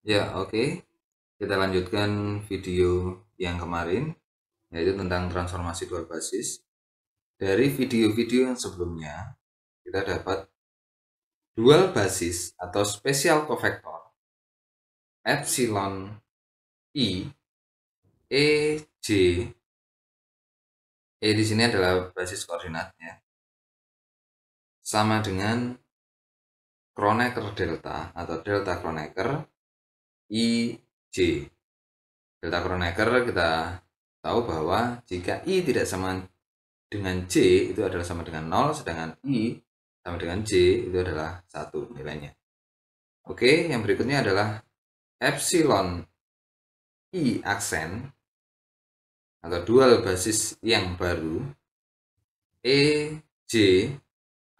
Ya, oke. Kita lanjutkan video yang kemarin, yaitu tentang transformasi dual basis. Dari video-video yang sebelumnya, kita dapat dual basis atau spesial kofektor epsilon i e j. Di sini adalah basis koordinatnya, sama dengan Kronecker delta atau delta Kronecker i j. Delta Kronecker kita tahu bahwa jika i tidak sama dengan J itu adalah sama dengan 0, sedangkan I sama dengan J itu adalah 1 nilainya. Oke, yang berikutnya adalah epsilon I aksen atau dual basis yang baru EJ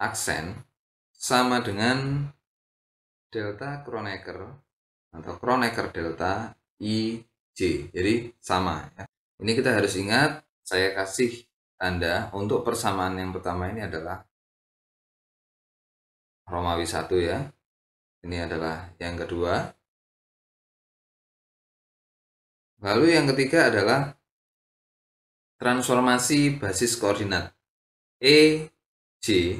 aksen sama dengan delta Kronecker atau Kronecker delta IJ. Jadi sama ya. Ini kita harus ingat, saya kasih tanda untuk persamaan yang pertama ini adalah Romawi 1 ya. Ini adalah yang kedua. Lalu yang ketiga adalah transformasi basis koordinat EJ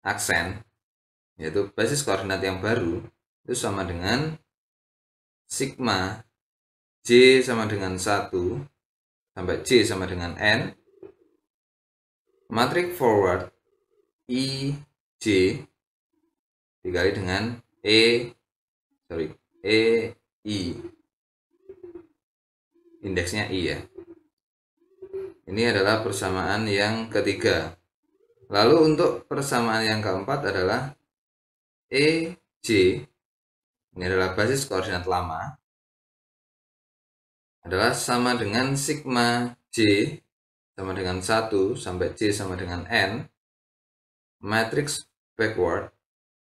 aksen, yaitu basis koordinat yang baru, itu sama dengan sigma J sama dengan 1 sampai J sama dengan N matrix forward IJ dikali dengan EI, indeksnya I ya. Ini adalah persamaan yang ketiga. Lalu untuk persamaan yang keempat adalah EJ, ini adalah basis koordinat lama, adalah sama dengan sigma J sama dengan 1 sampai J sama dengan N matrix backward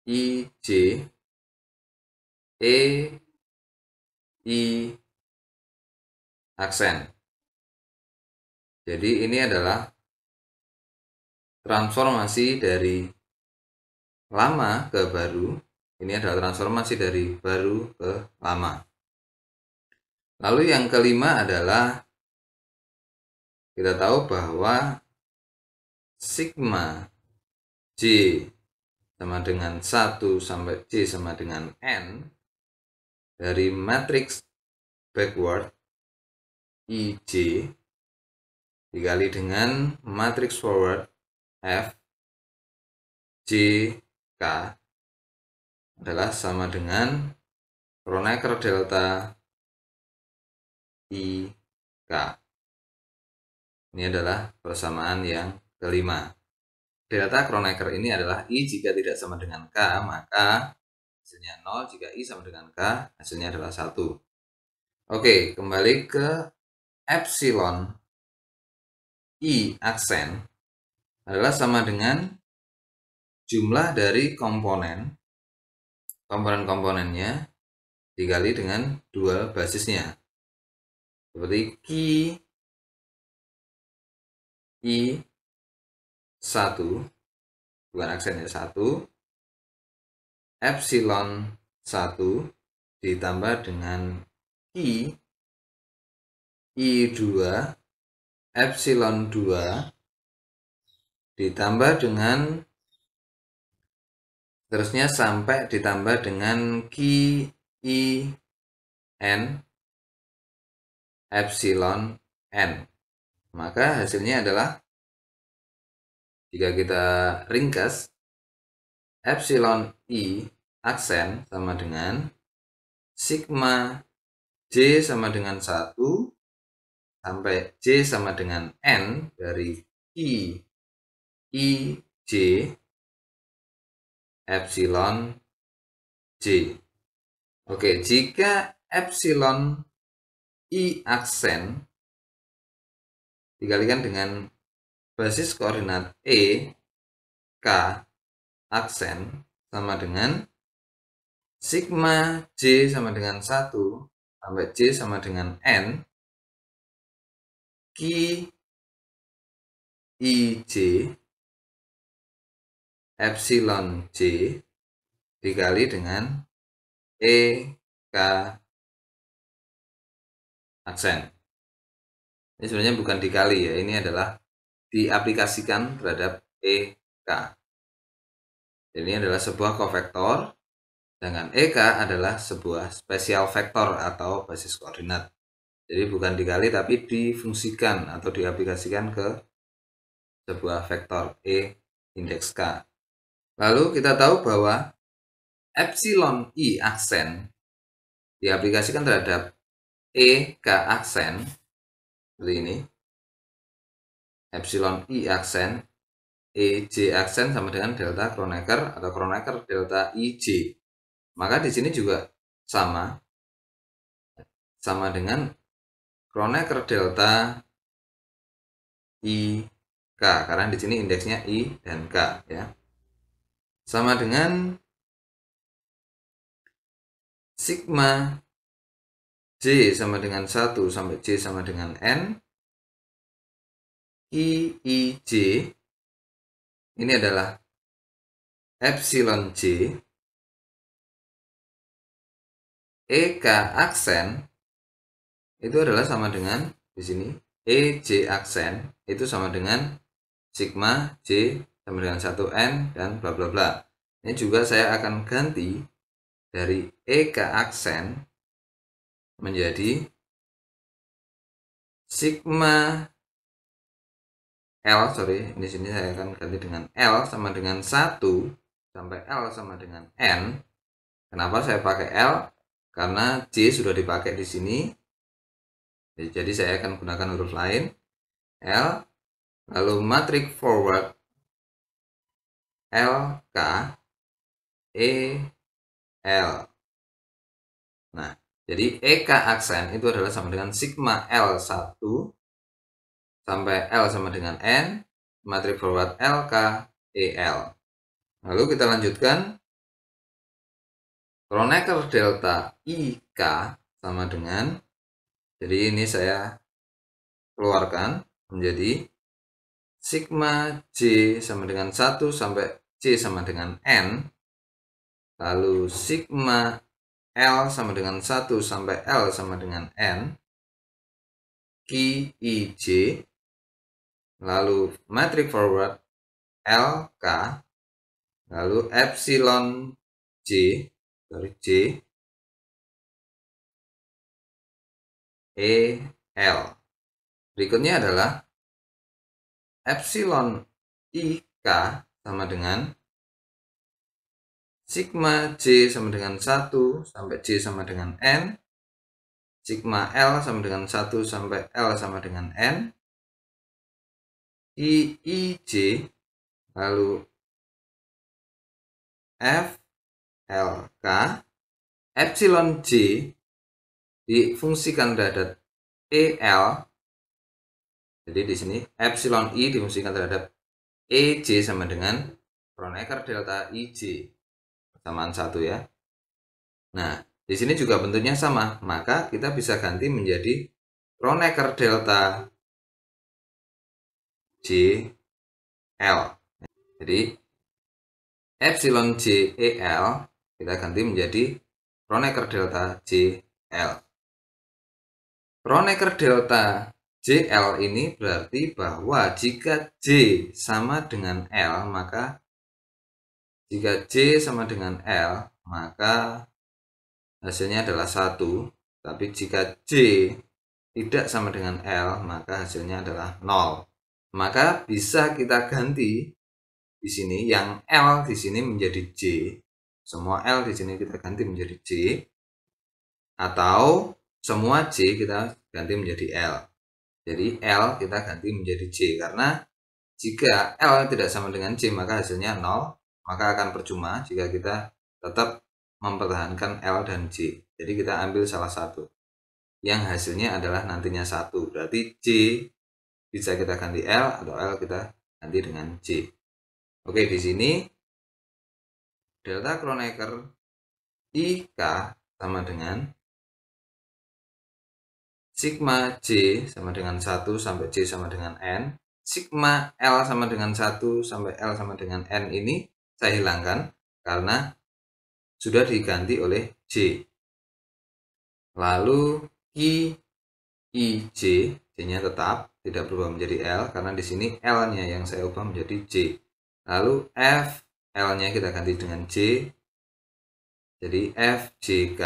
IJ EI aksen. Jadi ini adalah transformasi dari lama ke baru. Ini adalah transformasi dari baru ke lama. Lalu yang kelima adalah kita tahu bahwa sigma J sama dengan 1 sampai J sama dengan N dari matrix backward IJ dikali dengan matrix forward F J K adalah sama dengan Kronecker delta I K. Ini adalah persamaan yang kelima. Delta Kronecker ini adalah I jika tidak sama dengan K, maka hasilnya 0. Jika I sama dengan K, hasilnya adalah 1. Oke, kembali ke epsilon I aksen adalah sama dengan jumlah dari komponen-komponennya dikali dengan dual basisnya. Seperti Ki I 1, bukan aksennya 1, epsilon 1 ditambah dengan Ki I2 epsilon 2 ditambah dengan terusnya sampai ditambah dengan Ki I N epsilon N. Maka hasilnya adalah, jika kita ringkas, epsilon I aksen sama dengan sigma J sama dengan 1 sampai J sama dengan N dari I J epsilon J. Oke, jika epsilon I aksen dikalikan dengan basis koordinat E K aksen sama dengan sigma J sama dengan 1 sampai J sama dengan N Ki IJ epsilon J dikali dengan E K aksen. Ini sebenarnya bukan dikali ya, ini adalah diaplikasikan terhadap EK. Ini adalah sebuah kofektor, sedangkan EK adalah sebuah spesial vektor atau basis koordinat. Jadi bukan dikali tapi difungsikan atau diaplikasikan ke sebuah vektor E indeks K. Lalu kita tahu bahwa epsilon I aksen diaplikasikan terhadap EK aksen seperti ini. Epsilon I aksen EJ aksen sama dengan delta Kronecker atau Kronecker delta IJ. Maka di sini juga sama dengan Kronecker delta IK karena di sini indeksnya I dan K ya. Sama dengan sigma J sama dengan 1 sampai J sama dengan N. IJ ini adalah epsilon J. EK aksen itu adalah sama dengan di sini EJ aksen itu sama dengan sigma J sama dengan 1N dan bla bla bla. Ini juga saya akan ganti dari EK aksen menjadi sigma L, di sini saya akan ganti dengan L sama dengan 1 sampai L sama dengan N. Kenapa saya pakai L? Karena J sudah dipakai di sini. Jadi saya akan gunakan huruf lain. L, lalu matrix forward L, K, E, L. Nah, jadi EK aksen itu adalah sama dengan sigma L1 sampai L sama dengan N, matrix forward LK, EL. Lalu kita lanjutkan. Kronecker delta IK sama dengan, jadi ini saya keluarkan menjadi sigma J sama dengan 1 sampai J sama dengan N. Lalu sigma L sama dengan 1 sampai L sama dengan N. IJ, lalu matrix forward LK, lalu epsilon J EL. Berikutnya adalah epsilon IK sama dengan sigma J sama dengan 1 sampai J sama dengan N, sigma L sama dengan 1 sampai L sama dengan N, IJ, lalu FLK, epsilon J difungsikan terhadap EL. Jadi di sini epsilon I difungsikan terhadap EJ sama dengan Kronecker delta IJ. Persamaan 1 ya. Nah, di sini juga bentuknya sama, maka kita bisa ganti menjadi Kronecker delta JL. Jadi epsilon JEL kita ganti menjadi Kronecker delta JL. Kronecker delta JL ini berarti bahwa jika J sama dengan L, maka jika J sama dengan L, maka hasilnya adalah 1. Tapi jika J tidak sama dengan L, maka hasilnya adalah 0. Maka bisa kita ganti di sini yang L di sini menjadi J. Semua L di sini kita ganti menjadi J. Atau semua J kita ganti menjadi L. Jadi L kita ganti menjadi J, karena jika L tidak sama dengan J maka hasilnya 0, maka akan percuma jika kita tetap mempertahankan L dan J. Jadi kita ambil salah satu yang hasilnya adalah nantinya 1. Berarti J bisa kita ganti L atau L kita ganti dengan J. Oke, di sini delta Kronecker IK sama dengan sigma J sama dengan 1 sampai J sama dengan N. Sigma L sama dengan 1 sampai L sama dengan N ini saya hilangkan karena sudah diganti oleh J. Lalu Q, I, J, J-nya tetap tidak berubah menjadi L karena di sini L-nya yang saya ubah menjadi J. Lalu F, L-nya kita ganti dengan J. Jadi F, J, K.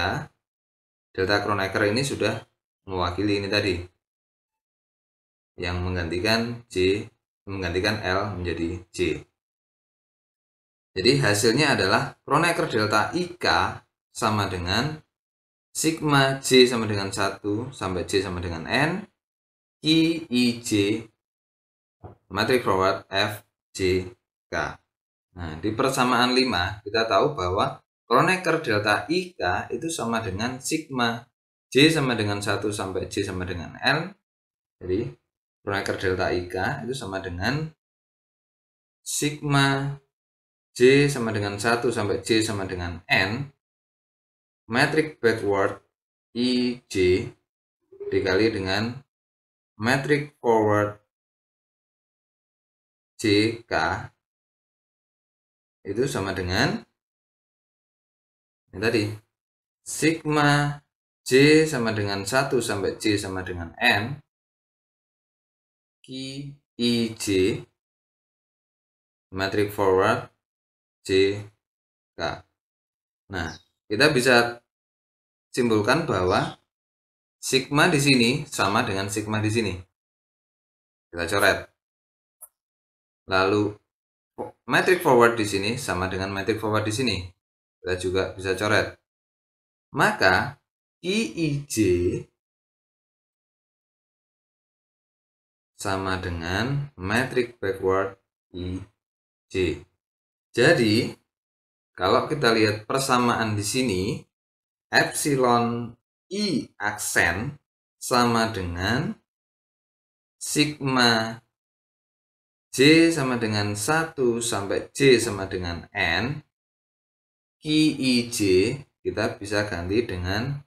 Delta Kronecker ini sudah mewakili ini tadi. Yang menggantikan L menjadi J. Jadi hasilnya adalah Kronecker delta IK sama dengan sigma J sama dengan 1 sampai J sama dengan N, I, J, matrix forward F, J, K. Nah, di persamaan 5 kita tahu bahwa Kronecker delta IK itu sama dengan sigma J sama dengan 1 sampai J sama dengan N. Jadi Kronecker delta IK itu sama dengan sigma J sama dengan 1 sampai J sama dengan N, matrix backward IJ dikali dengan matrix forward JK itu sama dengan ini tadi, sigma J sama dengan 1 sampai J sama dengan N, IJ matrix forward JK. Nah, kita bisa simpulkan bahwa sigma di sini sama dengan sigma di sini. Kita coret. Lalu matrix forward di sini sama dengan matrix forward di sini. Kita juga bisa coret. Maka IJ sama dengan matrix backward IJ. Jadi, kalau kita lihat persamaan di sini, epsilon I aksen sama dengan sigma J sama dengan 1 sampai J sama dengan N, IJ kita bisa ganti dengan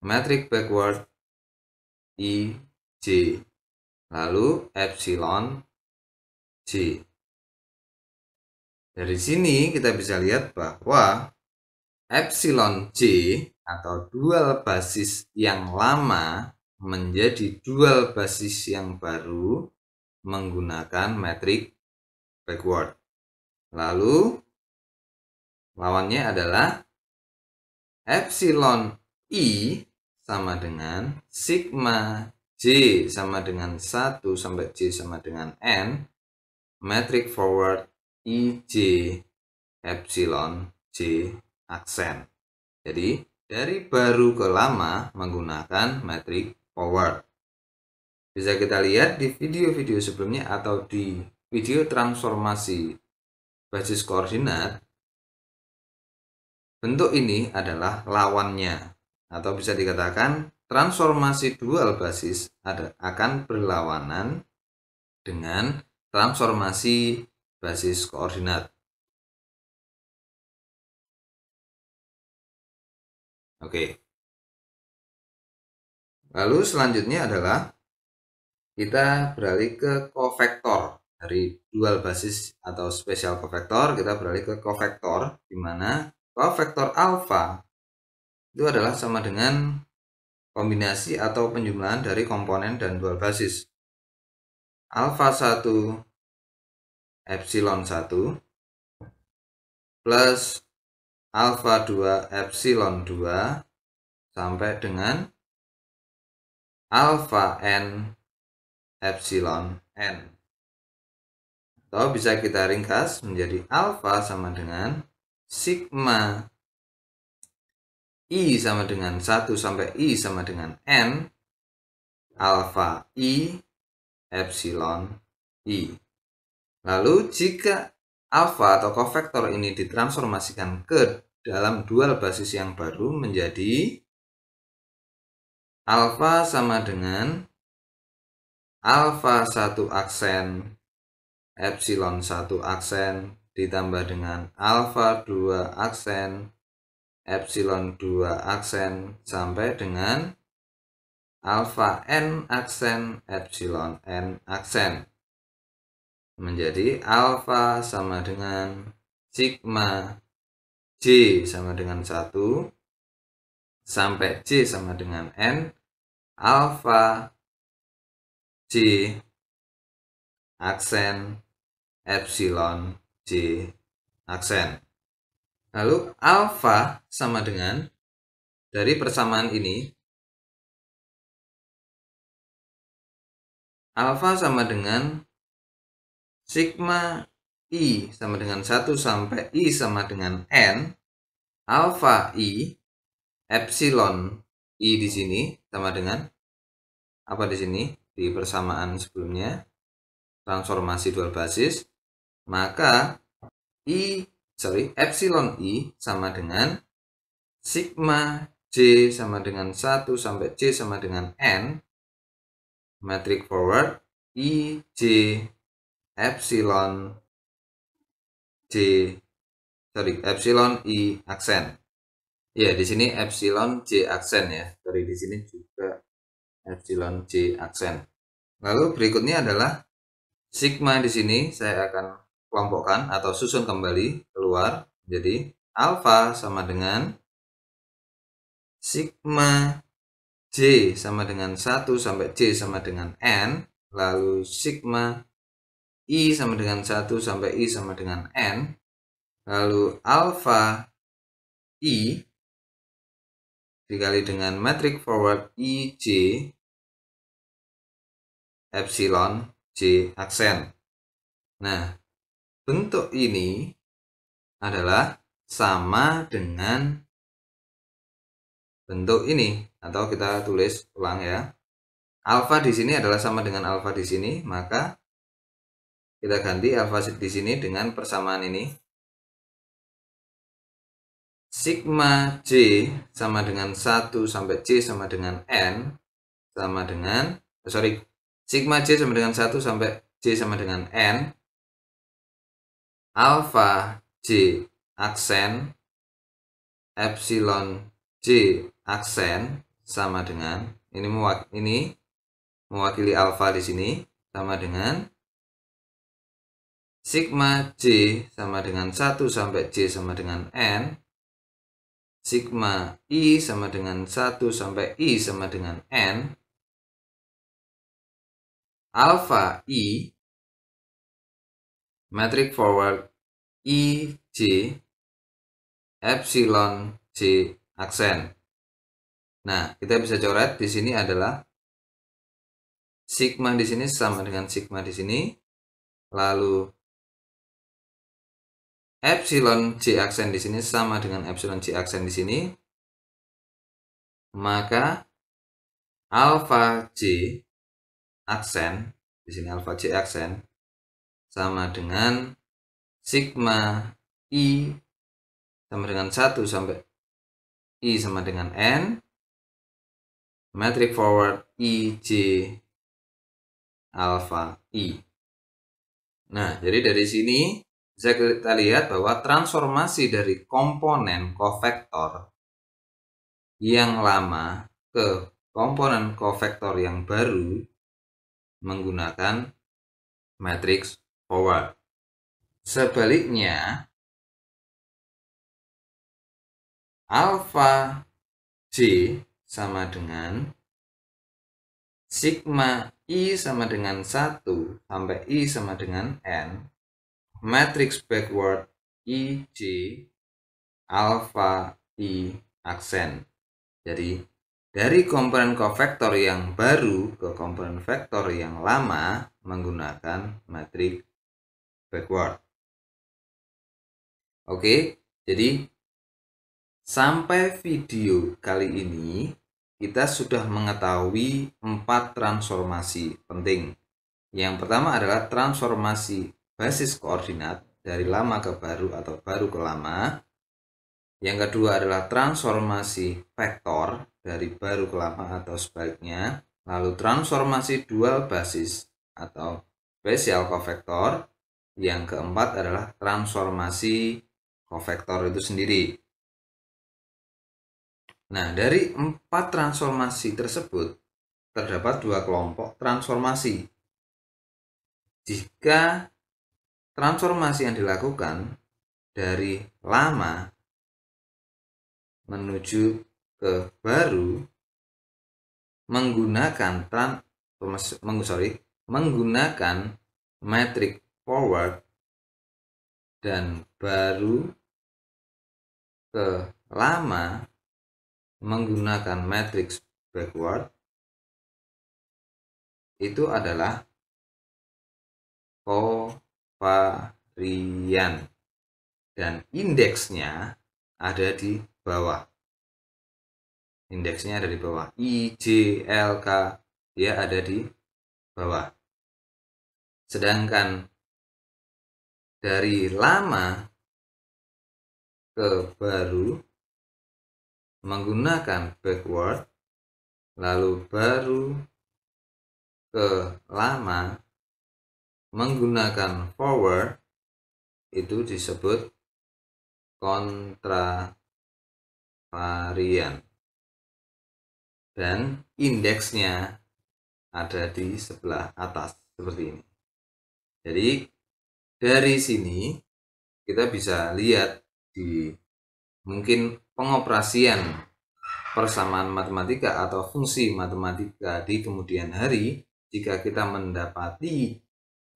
matrix backward IJ. Lalu epsilon J. Dari sini kita bisa lihat bahwa epsilon J atau dual basis yang lama menjadi dual basis yang baru menggunakan matrix backward. Lalu lawannya adalah epsilon I sama dengan sigma J sama dengan 1 sampai J sama dengan N, matrix forward IJ epsilon J aksen. Jadi dari baru ke lama menggunakan matrix forward. Bisa kita lihat di video-video sebelumnya atau di video transformasi basis koordinat. Bentuk ini adalah lawannya, atau bisa dikatakan transformasi dual basis akan berlawanan dengan transformasi basis koordinat. Oke. Lalu selanjutnya adalah kita beralih ke kofektor. Dari dual basis atau spesial kofektor kita beralih ke kofektor, di mana kofektor alfa itu adalah sama dengan kombinasi atau penjumlahan dari komponen dan dual basis. Alfa 1 epsilon 1 plus alfa 2 epsilon 2 sampai dengan alfa n epsilon n. Atau bisa kita ringkas menjadi alfa sama dengan sigma I sama dengan 1 sampai I sama dengan N, alfa I epsilon I. Lalu jika alfa atau kofektor ini ditransformasikan ke dalam dual basis yang baru menjadi alfa sama dengan alfa 1 aksen epsilon 1 aksen ditambah dengan alfa 2 aksen epsilon 2 aksen sampai dengan alfa n aksen epsilon n aksen menjadi alfa sama dengan sigma J sama dengan 1 sampai J sama dengan N, alfa J aksen epsilon J aksen. Lalu alfa sama dengan, dari persamaan ini, alfa sama dengan sigma I sama dengan 1 sampai I sama dengan N, alfa I, epsilon I di sini sama dengan apa di sini? Di persamaan sebelumnya, transformasi dual basis, maka epsilon I sama dengan sigma J sama dengan 1 sampai J sama dengan N, metric forward IJ epsilon epsilon I aksen. Ya, di sini epsilon J aksen ya. Di sini juga epsilon J aksen. Lalu berikutnya adalah sigma di sini saya akan kelompokkan atau susun kembali keluar. Jadi alfa sama dengan sigma J sama dengan 1 sampai J sama dengan N, lalu sigma I sama dengan 1 sampai I sama dengan N, lalu alfa I dikali dengan metric forward IJ epsilon J aksen. Nah, bentuk ini adalah sama dengan bentuk ini, atau kita tulis ulang ya. Alfa di sini adalah sama dengan alfa di sini, maka kita ganti alfa di sini dengan persamaan ini. Sigma J sama dengan 1 sampai J sama dengan N sama dengan sigma J sama dengan 1 sampai J sama dengan N, alfa J aksen epsilon J aksen sama dengan ini mewakili alfa di sini sama dengan sigma J sama dengan 1 sampai J sama dengan N, sigma I sama dengan 1 sampai I sama dengan N, alfa I metric forward IJ epsilon J aksen. Nah, kita bisa coret di sini adalah sigma di sini sama dengan sigma di sini, lalu epsilon J aksen di sini sama dengan epsilon J aksen di sini, maka alfa J aksen di sini, alfa J aksen sama dengan sigma I sama dengan 1 sampai I sama dengan N, metric forward IJ alfa I. Nah, jadi dari sini bisa kita lihat bahwa transformasi dari komponen kofektor yang lama ke komponen kofektor yang baru menggunakan matriks forward. Sebaliknya, alfa J sama dengan sigma I sama dengan 1 sampai I sama dengan N, matriks backward IJ alfa I aksen. Jadi dari komponen kofektor yang baru ke komponen vektor yang lama menggunakan matriks backward. Oke, jadi sampai video kali ini kita sudah mengetahui 4 transformasi penting. Yang pertama adalah transformasi basis koordinat dari lama ke baru atau baru ke lama. Yang kedua adalah transformasi vektor dari baru ke lama atau sebaliknya. Lalu transformasi dual basis atau spesial kofektor. Yang keempat adalah transformasi kofektor itu sendiri. Nah, dari 4 transformasi tersebut terdapat 2 kelompok transformasi. Jika transformasi yang dilakukan dari lama menuju ke baru menggunakan menggunakan metrik forward dan baru ke lama menggunakan matriks backward, itu adalah kovarian dan indeksnya ada di bawah. Indeksnya ada di bawah. I, J, L, K dia ada di bawah. Sedangkan dari lama ke baru menggunakan backward, lalu baru ke lama menggunakan forward, itu disebut kontravarian dan indeksnya ada di sebelah atas seperti ini. Jadi dari sini kita bisa lihat di mungkin pengoperasian persamaan matematika atau fungsi matematika di kemudian hari, jika kita mendapati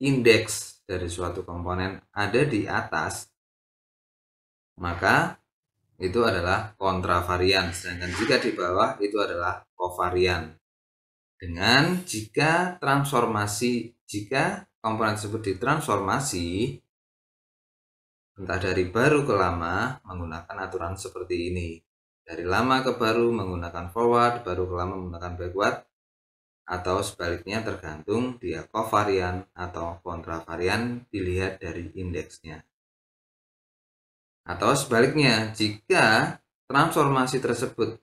indeks dari suatu komponen ada di atas, maka itu adalah kontravarian, sedangkan jika di bawah itu adalah kovarian. Dengan jika komponen tersebut ditransformasi entah dari baru ke lama menggunakan aturan seperti ini, dari lama ke baru menggunakan forward, baru ke lama menggunakan backward, atau sebaliknya tergantung dia kovarian atau kontravarian dilihat dari indeksnya. Atau sebaliknya, jika transformasi tersebut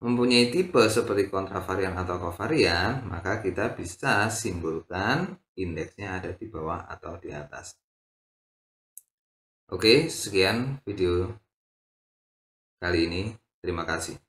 mempunyai tipe seperti kontravarian atau kovarian, maka kita bisa simpulkan indeksnya ada di bawah atau di atas. Oke, sekian video kali ini. Terima kasih.